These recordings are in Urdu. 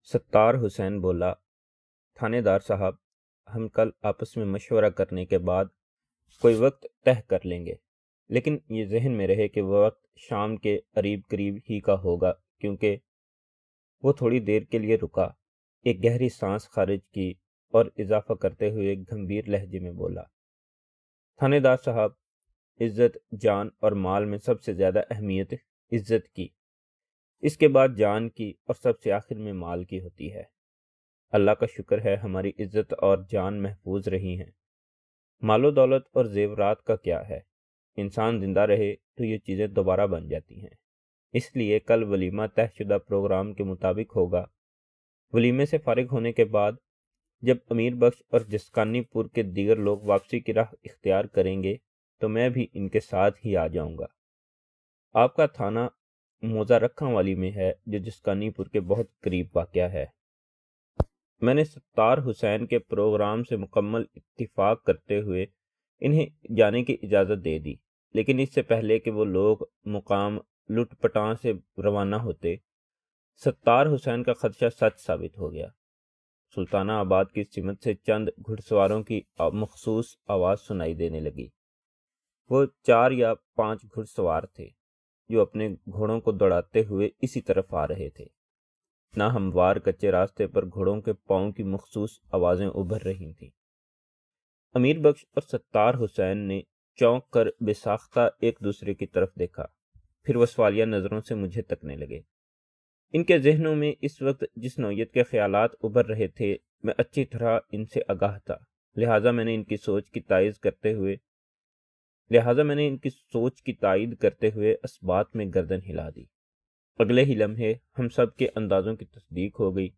ستار حسین بولا، تھانے دار صاحب، ہم کل آپس میں مشورہ کرنے کے بعد کوئی وقت طے کر لیں گے، لیکن یہ ذہن میں رہے کہ وہ وقت شام کے قریب ہی کا ہوگا، کیونکہ وہ تھوڑی دیر کے لیے رکا، ایک گہری سانس خارج کی اور اضافہ کرتے ہوئے ایک گھمبیر لہجے میں بولا، تھانے دار صاحب، عزت، جان اور مال میں سب سے زیادہ اہمیت عزت کی، اس کے بعد جان کی اور سب سے آخر میں مال کی ہوتی ہے۔ اللہ کا شکر ہے ہماری عزت اور جان محفوظ رہی ہیں۔ مال و دولت اور زیورات کا کیا ہے، انسان زندہ رہے تو یہ چیزیں دوبارہ بن جاتی ہیں۔ اس لیے کل ولیمہ طے شدہ پروگرام کے مطابق ہوگا۔ ولیمے سے فارغ ہونے کے بعد جب امیر بخش اور جسکانی پور کے دیگر لوگ واپسی کی راہ اختیار کریں گے تو میں بھی ان کے ساتھ ہی آ جاؤں گا۔ آپ کا تھانہ موزہ رکھاں والی میں ہے، جو جسکانی پور کے بہت قریب واقع ہے۔ میں نے ستار حسین کے پروگرام سے مکمل اتفاق کرتے ہوئے انہیں جانے کی اجازت دے دی، لیکن اس سے پہلے کہ وہ لوگ مقام لٹ پٹاں سے روانہ ہوتے، ستار حسین کا خدشہ سچ ثابت ہو گیا۔ سلطانہ آباد کی سمت سے چند گھڑ سواروں کی مخصوص آواز سنائی دینے لگی۔ وہ 4 یا 5 گھڑ سوار تھے جو اپنے گھوڑوں کو دوڑاتے ہوئے اسی طرف آ رہے تھے۔ نہ ہموار کچے راستے پر گھوڑوں کے پاؤں کی مخصوص آوازیں ابھر رہی تھیں۔ امیر بخش اور ستار حسین نے چونک کر بے ساختہ ایک دوسرے کی طرف دیکھا، پھر وہ سوالیہ نظروں سے مجھے تکنے لگے۔ ان کے ذہنوں میں اس وقت جس نوعیت کے خیالات ابھر رہے تھے، میں اچھی طرح ان سے آگاہ تھا، لہٰذا میں نے ان کی سوچ کی تائید کرتے ہوئے اسبات میں گردن ہلا دی۔ اگلے ہی لمحے ہم سب کے اندازوں کی تصدیق ہو گئی۔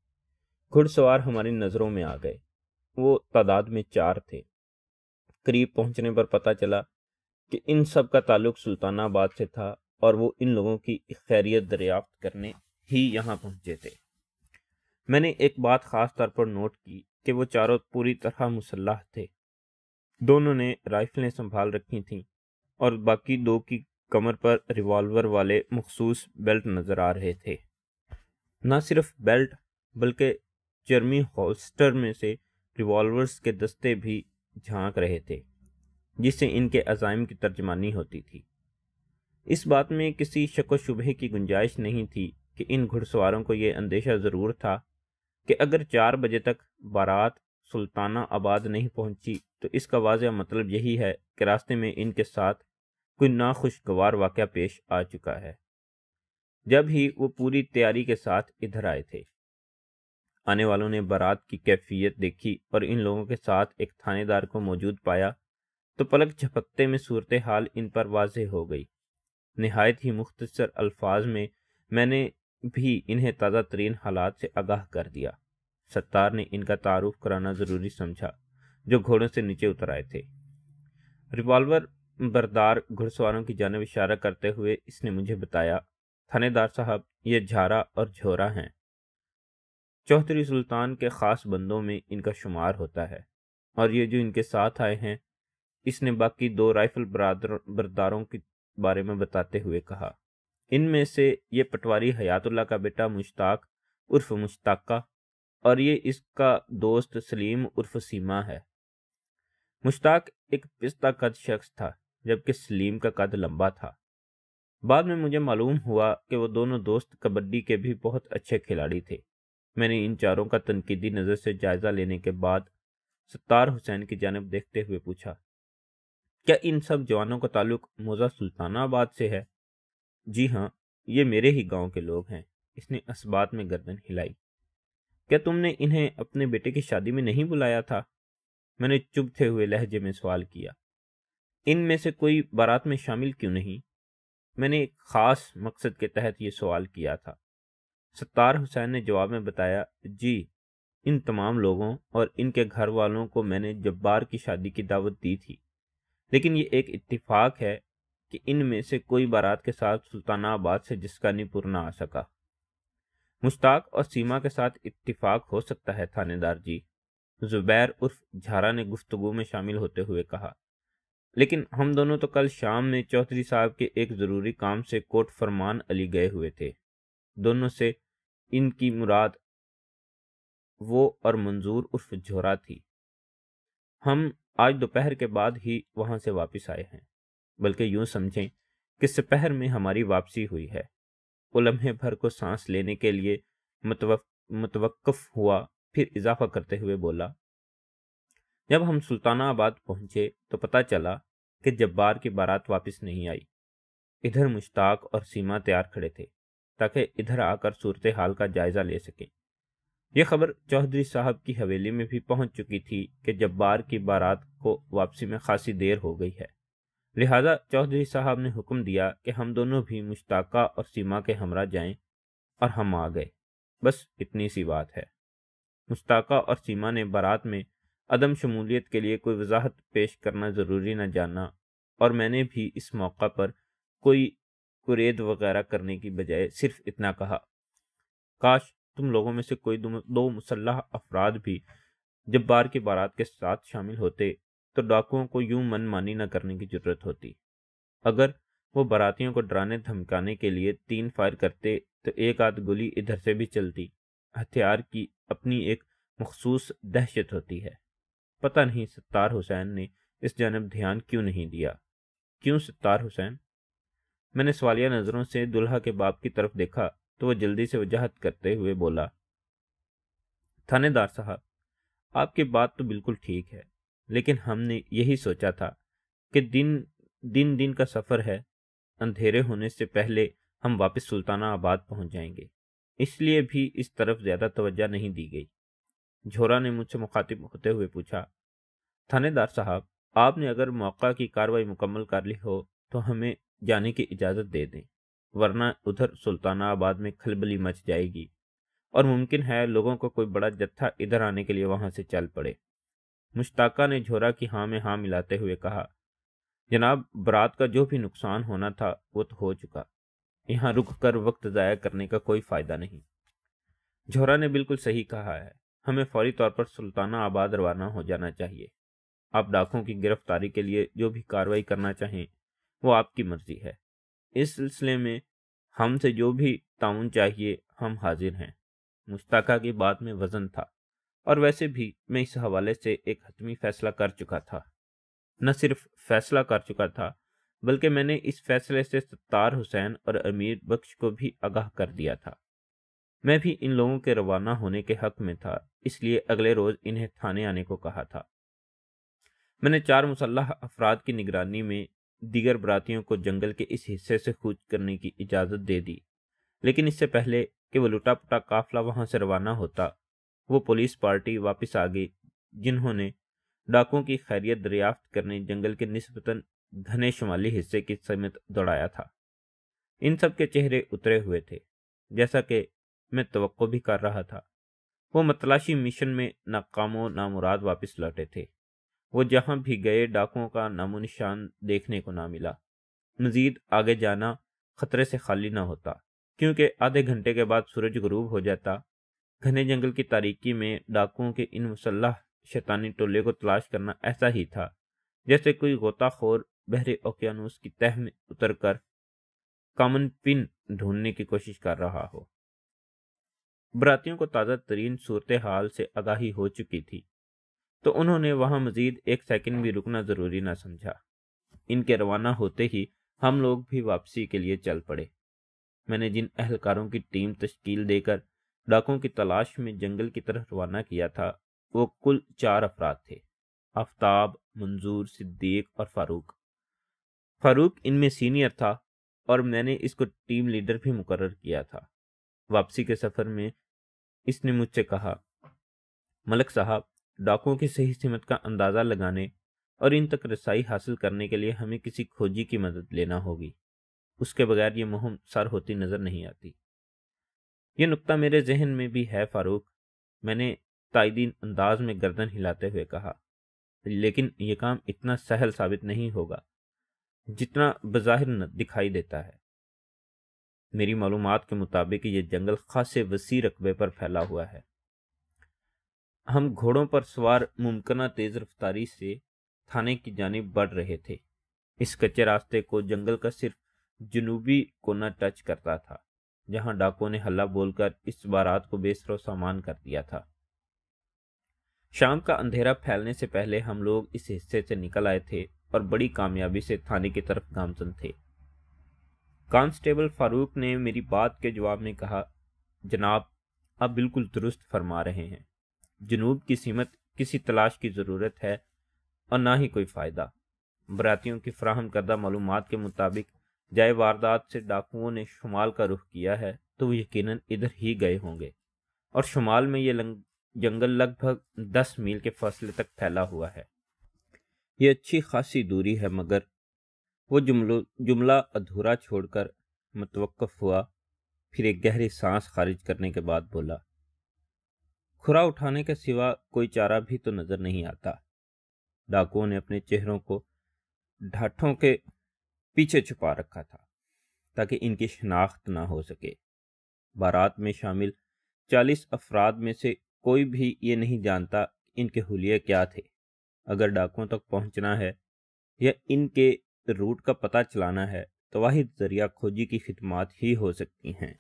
گھڑ سوار ہماری نظروں میں آ گئے۔ وہ تعداد میں 4 تھے۔ قریب پہنچنے پر پتہ چلا کہ ان سب کا تعلق سلطانہ آباد سے تھا اور وہ ان لوگوں کی خیریت دریافت کرنے ہی یہاں پہنچے تھے۔ میں نے ایک بات خاص طور پر نوٹ کی کہ وہ چاروں پوری طرح مسلح تھے۔ دونوں نے رائفلیں سنبھال رکھی تھیں اور باقی 2 کی کمر پر ریوالور والے مخصوص بیلٹ نظر آ رہے تھے۔ نہ صرف بیلٹ بلکہ چرمی ہولسٹر میں سے ریوالورز کے دستے بھی جھانک رہے تھے، جس سے ان کے عزائم کی ترجمانی ہوتی تھی۔ اس بات میں کسی شک و شبہ کی گنجائش نہیں تھی کہ ان گھڑ سواروں کو یہ اندیشہ ضرور تھا کہ اگر 4 بجے تک بارات سلطانہ آباد نہیں پہنچی تو اس کا واضح مطلب یہی ہے کہ راستے میں ان کے ساتھ کوئی ناخوشگوار واقعہ پیش آ چکا ہے۔ جب ہی وہ پوری تیاری کے ساتھ ادھر آئے تھے، آنے والوں نے بارات کی کیفیت دیکھی اور ان لوگوں کے ساتھ ایک تھانے دار کو موجود پایا تو پلک جھپکتے میں صورتحال ان پر واضح ہو گئی۔ نہایت ہی مختصر الفاظ میں نے بھی انہیں تازہ ترین حالات سے آگاہ کر دیا۔ ستار نے ان کا تعارف کرانا ضروری سمجھا، جو گھوڑوں سے نیچے اتر آئے تھے۔ ریوالور بردار گھڑ سواروں کی جانب اشارہ کرتے ہوئے اس نے مجھے بتایا، تھانے دار صاحب، یہ جھارا اور جھورا ہیں۔ چوہدری سلطان کے خاص بندوں میں ان کا شمار ہوتا ہے، اور یہ جو ان کے ساتھ آئے ہیں، اس نے باقی 2 رائفل برداروں کے بارے میں بتاتے ہوئے کہا، ان میں سے یہ پٹواری حیات اللہ کا بیٹا مشتاق عرف مشتاقہ اور یہ اس کا دوست سلیم عرف سیما ہے۔ مشتاق ایک پستہ قد شخص تھا، جبکہ سلیم کا قد لمبا تھا۔ بعد میں مجھے معلوم ہوا کہ وہ دونوں دوست کبڈی کے بھی بہت اچھے کھلاڑی تھے۔ میں نے ان چاروں کا تنقیدی نظر سے جائزہ لینے کے بعد ستار حسین کی جانب دیکھتے ہوئے پوچھا، کیا ان سب جوانوں کا تعلق موزہ سلطانہ آباد سے ہے؟ جی ہاں، یہ میرے ہی گاؤں کے لوگ ہیں۔ اس نے اسبات میں گردن ہلائی۔ کیا تم نے انہیں اپنے بیٹے کی شادی میں نہیں بلایا تھا؟ میں نے چبھتے ہوئے لہجے میں سوال کیا۔ ان میں سے کوئی بارات میں شامل کیوں نہیں؟ میں نے ایک خاص مقصد کے تحت یہ سوال کیا تھا۔ ستار حسین نے جواب میں بتایا، جی، ان تمام لوگوں اور ان کے گھر والوں کو میں نے جبار کی شادی کی دعوت دی تھی، لیکن یہ ایک اتفاق ہے کہ ان میں سے کوئی بارات کے ساتھ سلطانہ آباد سے جسکانی پور نہ آ سکا۔ مشتاق اور سیما کے ساتھ اتفاق ہو سکتا ہے تھانے دار جی، زبیر عرف جھارا نے گفتگو میں شامل ہوتے ہوئے کہا، لیکن ہم دونوں تو کل شام میں چودھری صاحب کے ایک ضروری کام سے کوٹ فرمان علی گئے ہوئے تھے۔ دونوں سے ان کی مراد وہ اور منظور عرف جھورا تھی۔ ہم آج دوپہر کے بعد ہی وہاں سے واپس آئے ہیں، بلکہ یوں سمجھیں کہ سپہر میں ہماری واپسی ہوئی ہے۔ وہ لمحے بھر کو سانس لینے کے لیے متوقف ہوا، پھر اضافہ کرتے ہوئے بولا، جب ہم سلطانہ آباد پہنچے تو پتہ چلا کہ جبار کی بارات واپس نہیں آئی۔ ادھر مشتاق اور سیما تیار کھڑے تھے تاکہ ادھر آ کر صورتحال کا جائزہ لے سکیں۔ یہ خبر چودھری صاحب کی حویلی میں بھی پہنچ چکی تھی کہ جبار کی بارات کو واپسی میں خاصی دیر ہو گئی ہے، لہذا چودھری صاحب نے حکم دیا کہ ہم دونوں بھی مشتاقہ اور سیما کے ہمراہ جائیں، اور ہم آ گئے۔ بس اتنی سی بات ہے۔ مشتاقہ اور سیما نے بارات میں عدم شمولیت کے لیے کوئی وضاحت پیش کرنا ضروری نہ جانا، اور میں نے بھی اس موقع پر کوئی قرید وغیرہ کرنے کی بجائے صرف اتنا کہا، کاش تم لوگوں میں سے کوئی دو مسلح افراد بھی جبار کی بارات کے ساتھ شامل ہوتے تو ڈاکوؤں کو یوں من مانی نہ کرنے کی ضرورت ہوتی۔ اگر وہ باراتیوں کو ڈرانے دھمکانے کے لیے 3 فائر کرتے تو ایک آدھ گولی ادھر سے بھی چلتی۔ ہتھیار کی اپنی ایک مخصوص دہشت ہوتی ہے۔ پتہ نہیں ستار حسین نے اس جانب دھیان کیوں نہیں دیا۔ کیوں ستار حسین؟ میں نے سوالیہ نظروں سے دلہا کے باپ کی طرف دیکھا تو وہ جلدی سے وضاحت کرتے ہوئے بولا، تھانے دار صاحب، آپ کی بات تو بالکل ٹھیک ہے، لیکن ہم نے یہی سوچا تھا کہ دن کا سفر ہے، اندھیرے ہونے سے پہلے ہم واپس سلطانہ آباد پہنچ جائیں گے، اس لیے بھی اس طرف زیادہ توجہ نہیں دی گئی۔ جھورا نے مجھ سے مخاطب ہوتے ہوئے پوچھا، تھانے دار صاحب، آپ نے اگر موقع کی کارروائی مکمل کر لی ہو تو ہمیں جانے کی اجازت دے دیں، ورنہ ادھر سلطانہ آباد میں کھلبلی مچ جائے گی، اور ممکن ہے لوگوں کو کوئی بڑا جتھا ادھر آنے کے لیے وہاں سے چل پڑے۔ مشتاقہ نے جھورا کی ہاں میں ہاں ملاتے ہوئے کہا، جناب، برات کا جو بھی نقصان ہونا تھا وہ تو ہو چکا، یہاں رک کر وقت ضائع کرنے کا کوئی فائدہ نہیں۔ جھورا نے بالکل صحیح کہا ہے، ہمیں فوری طور پر سلطانہ آباد روانہ ہو جانا چاہیے۔ آپ ڈاکوں کی گرفتاری کے لیے جو بھی کارروائی کرنا چاہیں وہ آپ کی مرضی ہے۔ اس سلسلے میں ہم سے جو بھی تعاون چاہیے ہم حاضر ہیں۔ مشتاقہ کی بات میں وزن تھا، اور ویسے بھی میں اس حوالے سے ایک حتمی فیصلہ کر چکا تھا۔ نہ صرف فیصلہ کر چکا تھا بلکہ میں نے اس فیصلے سے ستار حسین اور امیر بخش کو بھی آگاہ کر دیا تھا۔ میں بھی ان لوگوں کے روانہ ہونے کے حق میں تھا، اس لیے اگلے روز انہیں تھانے آنے کو کہا تھا۔ میں نے 4 مسلح افراد کی نگرانی میں دیگر براتیوں کو جنگل کے اس حصے سے کوچ کرنے کی اجازت دے دی، لیکن اس سے پہلے کہ وہ لٹا پٹا قافلہ وہاں سے روانہ ہوتا، وہ پولیس پارٹی واپس آ گئی جنہوں نے ڈاکوں کی خیریت دریافت کرنے جنگل کے نسبتاً گھنے شمالی حصے کی سمت دوڑایا تھا۔ ان سب کے چہرے اترے ہوئے تھے، جیسا کہ میں توقع بھی کر رہا تھا۔ وہ متلاشی مشن میں ناکام و نامراد واپس لوٹے تھے۔ وہ جہاں بھی گئے ڈاکوؤں کا نام و نشان دیکھنے کو نہ ملا۔ مزید آگے جانا خطرے سے خالی نہ ہوتا، کیونکہ آدھے گھنٹے کے بعد سورج غروب ہو جاتا۔ گھنے جنگل کی تاریکی میں ڈاکوؤں کے ان مسلح شیطانی ٹولے کو تلاش کرنا ایسا ہی تھا جیسے کوئی غوطہ خور بحر اوقیانوس کی تہ میں اتر کر کامن پن ڈھونڈنے کی کوشش کر رہا ہو۔ براتیوں کو تازہ ترین صورتحال سے آگاہی ہو چکی تھی، تو انہوں نے وہاں مزید 1 سیکنڈ بھی رکنا ضروری نہ سمجھا۔ ان کے روانہ ہوتے ہی ہم لوگ بھی واپسی کے لیے چل پڑے۔ میں نے جن اہلکاروں کی ٹیم تشکیل دے کر ڈاکوں کی تلاش میں جنگل کی طرف روانہ کیا تھا وہ کل 4 افراد تھے، آفتاب، منظور، صدیق اور فاروق۔ فاروق ان میں سینئر تھا اور میں نے اس کو ٹیم لیڈر بھی مقرر کیا تھا۔ واپسی کے سفر میں اس نے مجھ سے کہا، ملک صاحب، ڈاکوں کی صحیح سمت کا اندازہ لگانے اور ان تک رسائی حاصل کرنے کے لیے ہمیں کسی کھوجی کی مدد لینا ہوگی، اس کے بغیر یہ مہم سر ہوتی نظر نہیں آتی۔ یہ نقطہ میرے ذہن میں بھی ہے فاروق، میں نے تائیدی انداز میں گردن ہلاتے ہوئے کہا، لیکن یہ کام اتنا سہل ثابت نہیں ہوگا جتنا بظاہر دکھائی دیتا ہے۔ میری معلومات کے مطابق یہ جنگل خاصے وسیع رقبے پر پھیلا ہوا ہے۔ ہم گھوڑوں پر سوار ممکنہ تیز رفتاری سے تھانے کی جانب بڑھ رہے تھے۔ اس کچے راستے کو جنگل کا صرف جنوبی کونا ٹچ کرتا تھا، جہاں ڈاکوں نے ہلہ بول کر اس بارات کو بے سر و سامان کر دیا تھا۔ شام کا اندھیرا پھیلنے سے پہلے ہم لوگ اس حصے سے نکل آئے تھے اور بڑی کامیابی سے تھانے کی طرف گامزن تھے۔ کانسٹیبل فاروق نے میری بات کے جواب میں کہا، جناب آپ بالکل درست فرما رہے ہیں، جنوب کی سمت کسی تلاش کی ضرورت ہے اور نہ ہی کوئی فائدہ۔ براتیوں کی فراہم کردہ معلومات کے مطابق جائے واردات سے ڈاکوؤں نے شمال کا رخ کیا ہے تو وہ یقیناً ادھر ہی گئے ہوں گے، اور شمال میں یہ جنگل لگ بھگ 10 میل کے فاصلے تک پھیلا ہوا ہے۔ یہ اچھی خاصی دوری ہے، مگر وہ جملہ ادھورا چھوڑ کر متوقف ہوا، پھر ایک گہری سانس خارج کرنے کے بعد بولا، کھرا اٹھانے کے سوا کوئی چارہ بھی تو نظر نہیں آتا۔ ڈاکوؤں نے اپنے چہروں کو ڈھاٹھوں کے پیچھے چھپا رکھا تھا تاکہ ان کی شناخت نہ ہو سکے۔ بارات میں شامل 40 افراد میں سے کوئی بھی یہ نہیں جانتا کہ ان کے حلیے کیا تھے۔ اگر ڈاکوؤں تک پہنچنا ہے یا ان کے روٹ کا پتہ چلانا ہے تو واحد ذریعہ کھوجی کی خدمات ہی ہو سکتی ہیں۔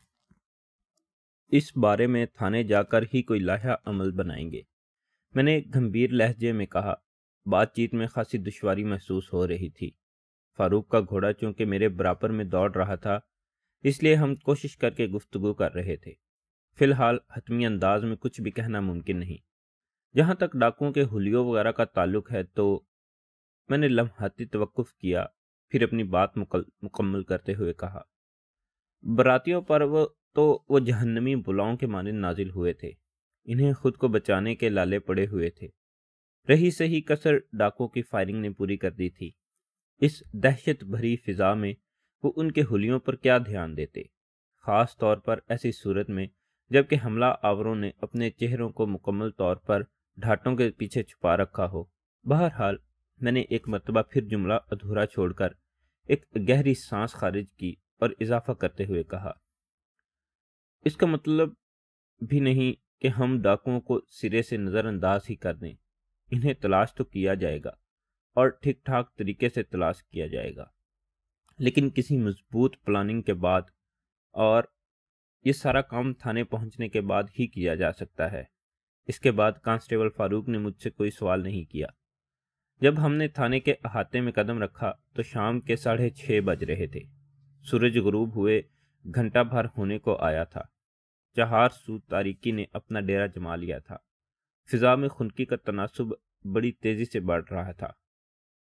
اس بارے میں تھانے جا کر ہی کوئی لائحہ عمل بنائیں گے، میں نے گھمبیر لہجے میں کہا۔ بات چیت میں خاصی دشواری محسوس ہو رہی تھی۔ فاروق کا گھوڑا چونکہ میرے برابر میں دوڑ رہا تھا، اس لیے ہم کوشش کر کے گفتگو کر رہے تھے۔ فی الحال حتمی انداز میں کچھ بھی کہنا ممکن نہیں۔ جہاں تک ڈاکوؤں کے حلیوں وغیرہ کا تعلق ہے تو میں نے لمحاتی توقف کیا، پھر اپنی بات مکمل کرتے ہوئے کہا، براتیوں پر وہ جہنمی بلاؤں کے مانند نازل ہوئے تھے، انہیں خود کو بچانے کے لالے پڑے ہوئے تھے۔ رہی سہی کسر ڈاکوؤں کی فائرنگ نے پوری کر دی تھی۔ اس دہشت بھری فضا میں وہ ان کے حلیوں پر کیا دھیان دیتے، خاص طور پر ایسی صورت میں جبکہ حملہ آوروں نے اپنے چہروں کو مکمل طور پر ڈھاٹوں کے پیچھے چھپا رکھا ہو۔ بہرحال میں نے ایک مرتبہ پھر جملہ ادھورا چھوڑ کر ایک گہری سانس خارج کی اور اضافہ کرتے ہوئے کہا، اس کا مطلب بھی نہیں کہ ہم ڈاکوؤں کو سرے سے نظر انداز ہی کر دیں۔ انہیں تلاش تو کیا جائے گا اور ٹھیک ٹھاک طریقے سے تلاش کیا جائے گا، لیکن کسی مضبوط پلاننگ کے بعد، اور یہ سارا کام تھانے پہنچنے کے بعد ہی کیا جا سکتا ہے۔ اس کے بعد کانسٹیبل فاروق نے مجھ سے کوئی سوال نہیں کیا۔ جب ہم نے تھانے کے احاطے میں قدم رکھا تو شام کے 6:30 بج رہے تھے۔ سورج غروب ہوئے گھنٹہ بھر ہونے کو آیا تھا۔ چہار سو تاریکی نے اپنا ڈیرا جما لیا تھا۔ فضا میں خنکی کا تناسب بڑی تیزی سے بڑھ رہا تھا۔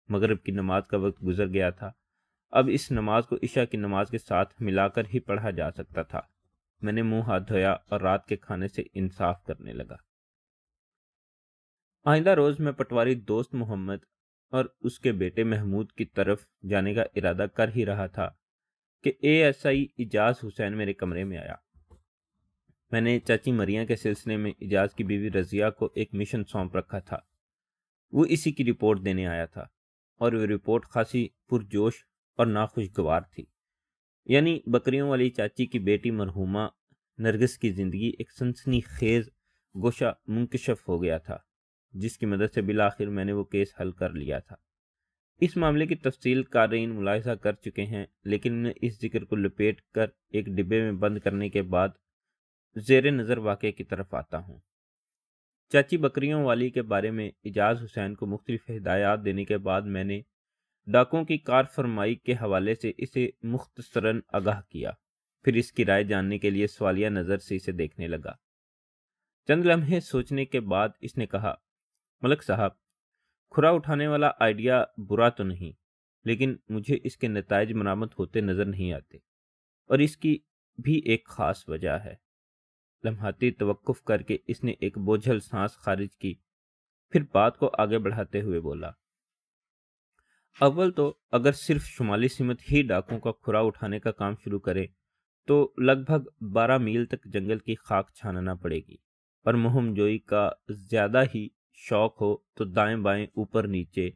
مغرب کی نماز کا وقت گزر گیا تھا۔ اب اس نماز کو عشاء کی نماز کے ساتھ ملا کر ہی پڑھا جا سکتا تھا۔ میں نے منہ ہاتھ دھویا اور رات کے کھانے سے انصاف کرنے لگا۔ آئندہ روز میں پٹواری دوست محمد اور اس کے بیٹے محمود کی طرف جانے کا ارادہ کر ہی رہا تھا کہ ASI اجاز حسین میرے کمرے میں آیا۔ میں نے چاچی مریم کے سلسلے میں اجاز کی بیوی رضیہ کو ایک مشن سونپ رکھا تھا۔ وہ اسی کی رپورٹ دینے آیا تھا، اور وہ رپورٹ خاصی پرجوش اور ناخوشگوار تھی۔ یعنی بکریوں والی چاچی کی بیٹی مرحومہ نرگس کی زندگی ایک سنسنی خیز گوشہ منکشف ہو گیا تھا، جس کی مدد سے بالآخر میں نے وہ کیس حل کر لیا تھا۔ اس معاملے کی تفصیل قارئین ملاحظہ کر چکے ہیں، لیکن میں اس ذکر کو لپیٹ کر ایک ڈبے میں بند کرنے کے بعد زیر نظر واقعے کی طرف آتا ہوں۔ چاچی بکریوں والی کے بارے میں اجاز حسین کو مختلف ہدایات دینے کے بعد میں نے ڈاکوؤں کی کار فرمائی کے حوالے سے اسے مختصراً آگاہ کیا، پھر اس کی رائے جاننے کے لیے سوالیہ نظر سے اسے دیکھنے لگا۔ چند لمحے سوچنے کے بعد اس نے کہا، ملک صاحب، کھرا اٹھانے والا آئیڈیا برا تو نہیں، لیکن مجھے اس کے نتائج مرامت ہوتے نظر نہیں آتے، اور اس کی بھی ایک خاص وجہ ہے۔ لمحاتی توقف کر کے اس نے ایک بوجھل سانس خارج کی، پھر بات کو آگے بڑھاتے ہوئے بولا، اول تو اگر صرف شمالی سمت ہی ڈاکوؤں کا کھرا اٹھانے کا کام شروع کرے تو لگ بھگ 12 میل تک جنگل کی خاک چھاننا پڑے گی، اور مہم جوئی کا زیادہ ہی شوق ہو تو دائیں بائیں اوپر نیچے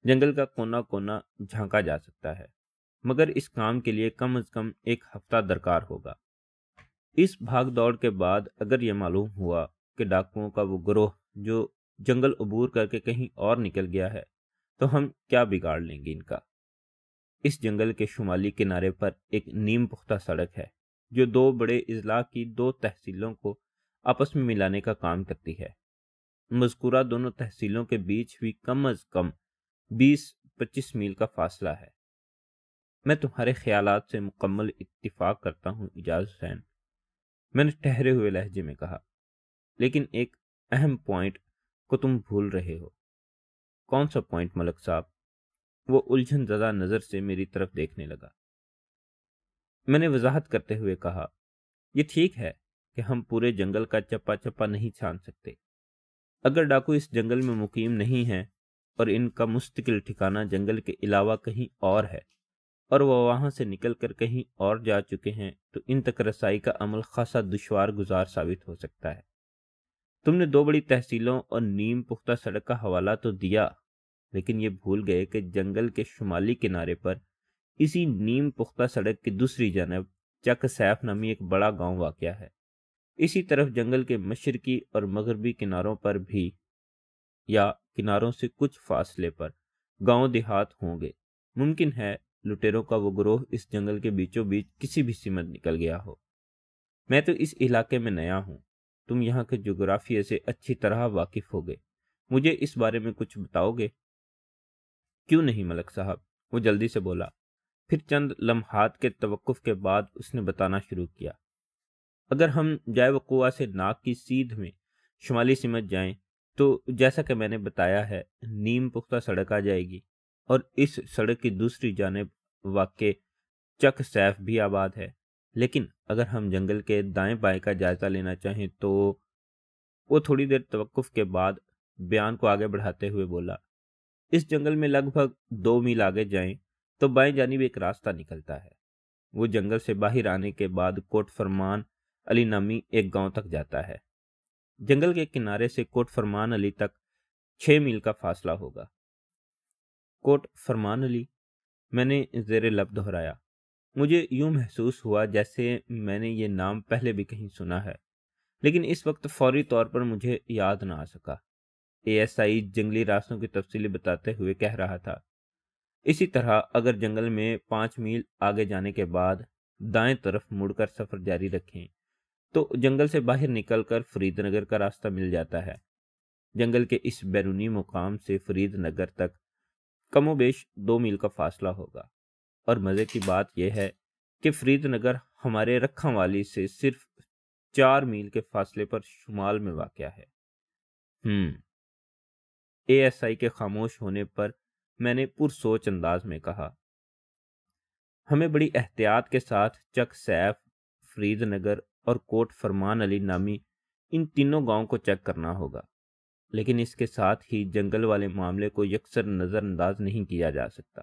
جنگل کا کونا کونا جھانکا جا سکتا ہے، مگر اس کام کے لیے کم از کم 1 ہفتہ درکار ہوگا۔ اس بھاگ دوڑ کے بعد اگر یہ معلوم ہوا کہ ڈاکوؤں کا وہ گروہ جو جنگل عبور کر کے کہیں اور نکل گیا ہے تو ہم کیا بگاڑ لیں گے ان کا۔ اس جنگل کے شمالی کنارے پر ایک نیم پختہ سڑک ہے جو 2 بڑے اضلاع کی 2 تحصیلوں کو آپس میں ملانے کا کام کرتی ہے۔ مذکورہ دونوں تحصیلوں کے بیچ بھی کم از کم 20-25 میل کا فاصلہ ہے۔ میں تمہارے خیالات سے مکمل اتفاق کرتا ہوں اعجاز حسین، میں نے ٹھہرے ہوئے لہجے میں کہا، لیکن ایک اہم پوائنٹ کو تم بھول رہے ہو۔ کون سا پوائنٹ ملک صاحب؟ وہ الجھن زدہ نظر سے میری طرف دیکھنے لگا۔ میں نے وضاحت کرتے ہوئے کہا، یہ ٹھیک ہے کہ ہم پورے جنگل کا چپا چپا نہیں چھان سکتے۔ اگر ڈاکو اس جنگل میں مقیم نہیں ہیں اور ان کا مستقل ٹھکانہ جنگل کے علاوہ کہیں اور ہے اور وہ وہاں سے نکل کر کہیں اور جا چکے ہیں تو ان تک رسائی کا عمل خاصا دشوار گزار ثابت ہو سکتا ہے۔ تم نے 2 بڑی تحصیلوں اور نیم پختہ سڑک کا حوالہ تو دیا، لیکن یہ بھول گئے کہ جنگل کے شمالی کنارے پر اسی نیم پختہ سڑک کی دوسری جانب چک سیف نامی ایک بڑا گاؤں واقع ہے۔ اسی طرف جنگل کے مشرقی اور مغربی کناروں پر بھی یا کناروں سے کچھ فاصلے پر گاؤں دیہات ہوں گے۔ ممکن ہے لٹیروں کا وہ گروہ اس جنگل کے بیچوں بیچ کسی بھی سمت نکل گیا ہو۔ میں تو اس علاقے میں نیا ہوں، تم یہاں کے جغرافیے سے اچھی طرح واقف ہوگے، مجھے اس بارے میں کچھ بتاؤ گے؟ کیوں نہیں ملک صاحب، وہ جلدی سے بولا۔ پھر چند لمحات کے توقف کے بعد اس نے بتانا شروع کیا۔ اگر ہم جائے وقوع سے ناک کی سیدھ میں شمالی سمت جائیں تو جیسا کہ میں نے بتایا ہے نیم پختہ سڑک آ جائے گی، اور اس سڑک کی دوسری جانب واقع چک سیف بھی آباد ہے۔ لیکن اگر ہم جنگل کے دائیں بائیں کا جائزہ لینا چاہیں تو… وہ تھوڑی دیر توقف کے بعد بیان کو آگے بڑھاتے ہوئے بولا، اس جنگل میں لگ بھگ 2 میل آگے جائیں تو بائیں جانب ایک راستہ نکلتا ہے۔ وہ جنگل سے باہر آنے کے بعد کوٹ فرمان علی نامی ایک گاؤں تک جاتا ہے۔ جنگل کے کنارے سے کوٹ فرمان علی تک 6 میل کا فاصلہ ہوگا۔ کوٹ فرمان علی؟ میں نے زیر لب دہرایا۔ مجھے یوں محسوس ہوا جیسے میں نے یہ نام پہلے بھی کہیں سنا ہے، لیکن اس وقت فوری طور پر مجھے یاد نہ آ سکا۔ ASI جنگلی راستوں کی تفصیلی بتاتے ہوئے کہہ رہا تھا، اسی طرح اگر جنگل میں 5 میل آگے جانے کے بعد دائیں طرف مڑ کر سفر جاری رکھیں تو جنگل سے باہر نکل کر فرید نگر کا راستہ مل جاتا ہے۔ جنگل کے اس بیرونی مقام سے فرید نگر تک کم و بیش 2 میل کا فاصلہ ہوگا، اور مزے کی بات یہ ہے کہ فرید نگر ہمارے رکھاں والی سے صرف 4 میل کے فاصلے پر شمال میں واقع ہے۔ ASI کے خاموش ہونے پر میں نے پرسوچ انداز میں کہا، ہمیں بڑی احتیاط کے ساتھ چک سیف، فرید نگر اور کوٹ فرمان علی نامی ان تینوں گاؤں کو چیک کرنا ہوگا، لیکن اس کے ساتھ ہی جنگل والے معاملے کو یکسر نظر انداز نہیں کیا جا سکتا۔